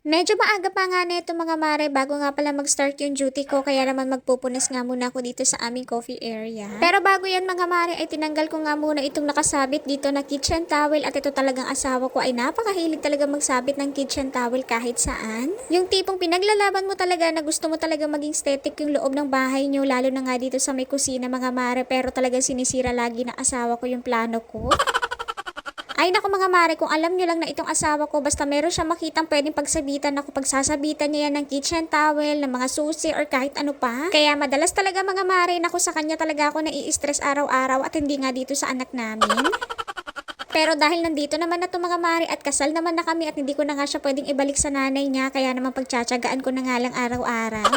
Medyo maaga pa nga nito mga mare bago nga pala mag-start yung duty ko kaya naman magpupunas nga muna ako dito sa aming coffee area. Pero bago yan mga mare ay tinanggal ko nga muna itong nakasabit dito na kitchen towel at ito talagang asawa ko ay napakahilig talaga magsabit ng kitchen towel kahit saan. Yung tipong pinaglalaban mo talaga na gusto mo talaga maging static yung loob ng bahay nyo lalo na nga dito sa may kusina mga mare pero talagang sinisira lagi ng asawa ko yung plano ko. Ay naku mga mare, kung alam nyo lang na itong asawa ko, basta meron siya makitang pwedeng pagsabitan ako, pagsasabitan niya yan ng kitchen towel, ng mga susi, or kahit ano pa. Kaya madalas talaga mga mare, naku sa kanya talaga ako nai-stress araw-araw at hindi nga dito sa anak namin. Pero dahil nandito naman na to mga mare at kasal naman na kami at hindi ko na nga siya pwedeng ibalik sa nanay niya, kaya naman pagtsatsagaan ko na nga lang araw-araw.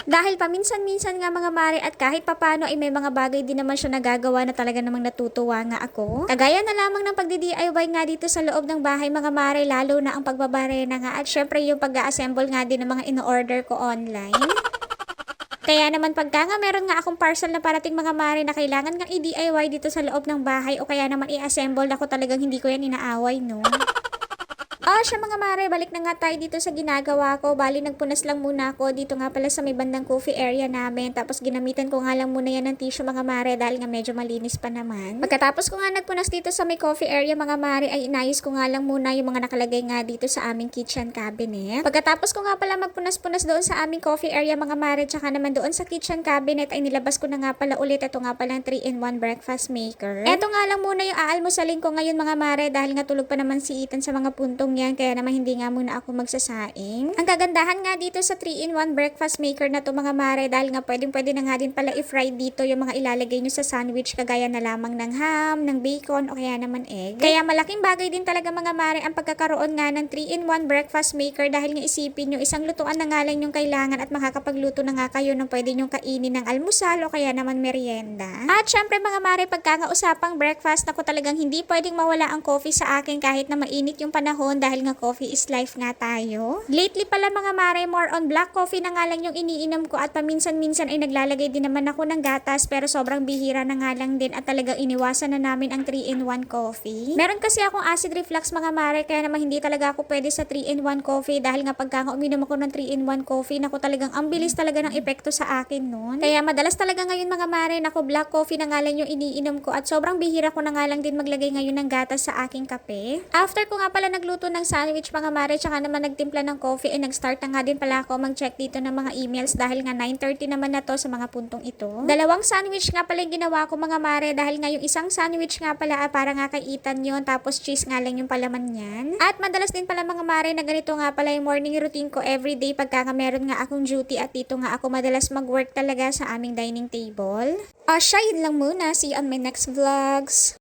Dahil paminsan-minsan nga mga mare at kahit papano ay may mga bagay din naman siya nagagawa na talaga namang natutuwa nga ako. Kagaya na lamang ng pagdi-DIY nga dito sa loob ng bahay mga mare lalo na ang pagbabarena nga at syempre yung pag-assemble nga din ng mga in-order ko online. Kaya naman pagka nga meron nga akong parcel na parating mga mare na kailangan nga i-DIY dito sa loob ng bahay o kaya naman i-assemble ako talagang hindi ko yan inaaway no. Siya mga mare, balik na nga tayo dito sa ginagawa ko. Bali, nagpunas lang muna ako dito nga pala sa may bandang coffee area namin. Tapos ginamitan ko nga lang muna yan ng tissue mga mare dahil nga medyo malinis pa naman. Pagkatapos ko nga nagpunas dito sa may coffee area mga mare ay inayos ko nga lang muna yung mga nakalagay nga dito sa aming kitchen cabinet. Pagkatapos ko nga pala magpunas-punas doon sa aming coffee area mga mare tsaka naman doon sa kitchen cabinet ay nilabas ko na nga pala ulit. Ito nga pala 3-in-1 breakfast maker. Ito nga lang muna yung aalmusalin ko ngayon mga mare dahil nga tulog pa naman si Ethan sa mga puntong yan. Kaya naman hindi nga muna ako magsasaing. Ang kagandahan nga dito sa 3-in-1 breakfast maker na to mga mare dahil nga pwede na nga din pala i-fry dito yung mga ilalagay nyo sa sandwich kagaya na lamang ng ham, ng bacon o kaya naman egg. Kaya malaking bagay din talaga mga mare ang pagkakaroon nga ng 3-in-1 breakfast maker dahil nga isipin nyo isang lutuan na nga lang yung kailangan at makakapagluto na nga kayo ng pwede nyong kainin ng almusal o kaya naman merienda. At syempre mga mare pagka nga usapang breakfast ako talagang hindi pwedeng mawala ang coffee sa akin kahit na mainit yung panahon dahil nga coffee is life nga tayo. Lately pala mga mare, more on black coffee na nga lang yung iniinom ko at paminsan-minsan ay naglalagay din naman ako ng gatas pero sobrang bihira na nga lang din at talagang iniwasan na namin ang 3-in-1 coffee. Meron kasi akong acid reflux mga mare kaya naman hindi talaga ako pwede sa 3-in-1 coffee dahil nga pagka nga uminom ako ng 3-in-1 coffee naku talagang ang bilis talaga ng epekto sa akin nun. Kaya madalas talaga ngayon mga mare naku black coffee na nga lang yung iniinom ko at sobrang bihira ko na nga lang din maglagay ngayon ng gatas sa aking kape. After ko nga pala nagluto ng sandwich mga mare tsaka naman nagtimpla ng coffee ay nag-start na nga din pala ako mag-check dito ng mga emails dahil nga 9:30 naman na to sa mga puntong ito. Dalawang sandwich nga pala yung ginawa ko mga mare dahil nga yung isang sandwich nga pala para nga kay Ethan yun tapos cheese nga lang yung palaman niyan. At madalas din pala mga mare na ganito nga pala yung morning routine ko everyday pagka nga meron nga akong duty at dito nga ako madalas mag-work talaga sa aming dining table. Siya yun lang muna. See you on my next vlogs.